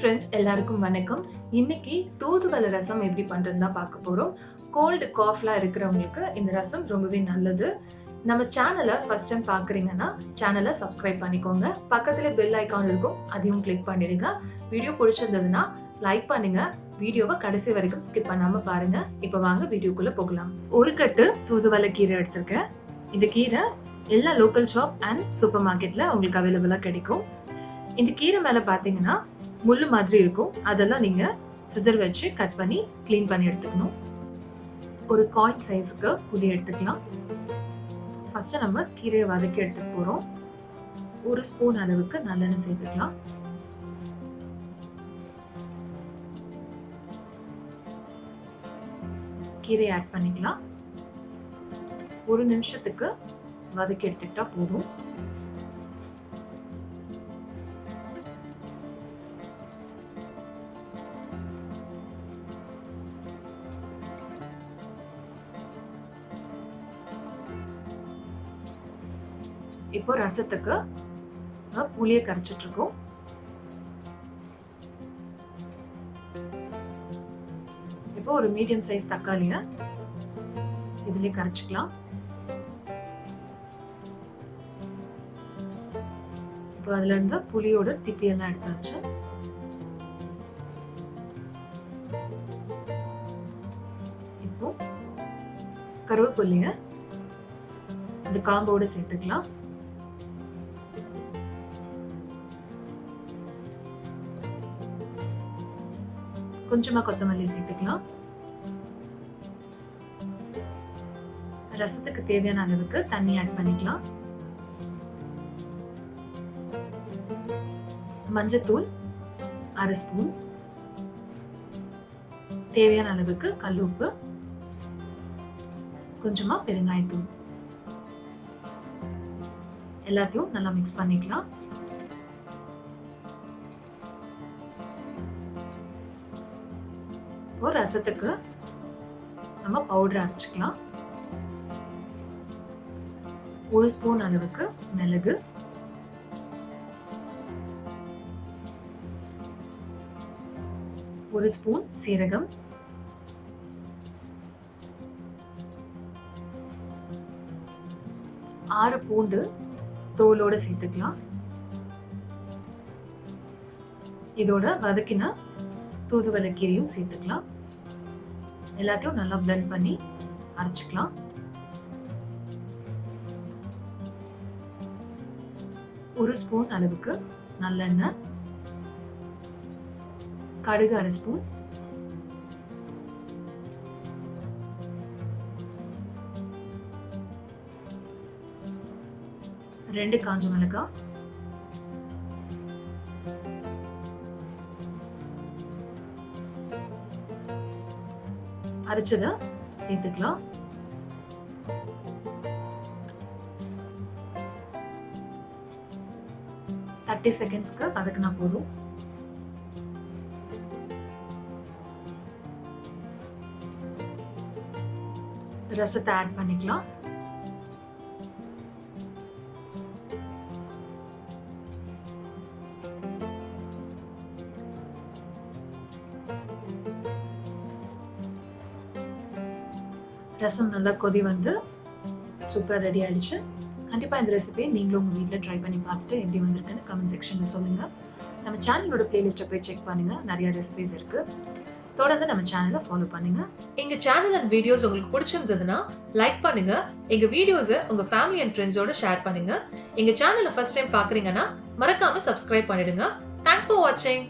Friends எல்லாருக்கும் வணக்கம். இன்னைக்கு தூதுவளை ரசம் எப்படி பண்றதுன்னு தான் பார்க்க போறோம். கோல்டு காஃப்லாம் இருக்கிறவங்களுக்கு இந்த ரசம் ரொம்பவே நல்லது. நம்ம சேனலை ஃபர்ஸ்ட் டைம் பார்க்குறீங்கன்னா சேனலை சப்ஸ்கிரைப் பண்ணிக்கோங்க. பக்கத்துல பெல் ஐகான் இருக்கும், அதையும் கிளிக் பண்ணிடுங்க. வீடியோ பிடிச்சிருந்ததுன்னா லைக் பண்ணுங்க. வீடியோவை கடைசி வரைக்கும் ஸ்கிப் பண்ணாம பாருங்க. இப்போ வாங்க வீடியோக்குள்ள போகலாம். ஒரு கட்டு தூதுவளை கீரை எடுத்திருக்கேன். இந்த கீரை எல்லா லோக்கல் ஷாப் அண்ட் சூப்பர் மார்க்கெட்ல உங்களுக்கு அவைலபிளா கிடைக்கும். இந்த கீரை மேல பாத்தீங்கன்னா முள்ளு மாதிரி இருக்கும். அதெல்லாம் நீங்க சிசர் வச்சு கட் பண்ணி கிளீன் பண்ணி எடுத்துக்கணும். ஒரு காயின் சைஸுக்கு புளி எடுத்துக்கலாம். ஃபர்ஸ்ட் நம்ம கீரையை வதக்கி எடுத்துட்டு போறோம். ஒரு ஸ்பூன் அளவுக்கு நல்லெண்ணெய் சேர்த்துக்கலாம். கீரையை ஆட் பண்ணிக்கலாம். ஒரு நிமிஷத்துக்கு வதக்கி எடுத்துக்கிட்டா போதும். இப்போ ரசத்துக்கு புளியை கரைச்சிட்டு இருக்கோம். இப்போ ஒரு மீடியம் சைஸ் தக்காளியை இதுலயே கரைச்சிக்கலாம். இப்போ அதுல இருந்து புளியோட திப்பியெல்லாம் எடுத்தாச்சு. இப்போ கருவேப்பிலைய அந்த காம்போட சேர்த்துக்கலாம். கொஞ்சமா கொத்தமல்லி சேர்த்துக்கலாம். ரசத்துக்கு தேவையான அளவுக்கு தண்ணி ஆட் பண்ணிக்கலாம். மஞ்சத்தூள் 1/2 ஸ்பூன், தேவையான அளவுக்கு கல்லுப்பு, கொஞ்சமா பெருங்காயத்தூள், எல்லாத்தையும் நல்லா மிக்ஸ் பண்ணிக்கலாம். ஒரு ரசத்துக்கு நம்ம பவுடர் அரைச்சுக்கலாம். 1 ஸ்பூன் அளவுக்கு மிளகு, 1 ஸ்பூன் சீரகம், 6 பூண்டு தோலோட சேர்த்துக்கலாம். இதோட வதக்கின தூதுவளை கீரையும் சேர்த்துக்கலாம். எல்லாத்தையும் நல்லா பிளெண்ட் பண்ணி அரைச்சுக்கலாம். ஒரு ஸ்பூன் அளவுக்கு நல்லெண்ணெய், கடுகு 1/2 ஸ்பூன், ரெண்டு காஞ்ச மிளகாய், அரைச்சதை சேர்த்துக்கலாம். தேர்ட்டி செகண்ட்ஸ்க்கு வதக்கினா போதும். ரசத்தை ஆட் பண்ணிக்கலாம். ரசம் நல்லா கொதி வந்து சூப்பரா ரெடி ஆயிடுச்சு. கண்டிப்பா இந்த ரெசிபியை நீங்களும் உங்க வீட்ல ட்ரை பண்ணி பார்த்துட்டு எப்படி வந்திருக்குன்னு கமெண்ட் செக்ஷன்ல சொல்லுங்க. நம்ம சேனலோட பிளேலிஸ்ட்டை போய் செக் பண்ணுங்க, நிறைய ரெசிபிஸ் இருக்கு. தொடர்ந்து நம்ம சேனலை ஃபாலோ பண்ணுங்க. எங்க சேனல் அண்ட் வீடியோஸ் உங்களுக்கு பிடிச்சிருந்ததுன்னா லைக் பண்ணுங்க. எங்க வீடியோஸை உங்க ஃபேமிலி அண்ட் ஃப்ரெண்ட்ஸோட ஷேர் பண்ணுங்க. எங்க சேனலை ஃபர்ஸ்ட் டைம் பாக்குறீங்கன்னா மறக்காம சப்ஸ்கிரைப் பண்ணிடுங்க. தேங்க்ஸ் ஃபார் வாட்சிங்.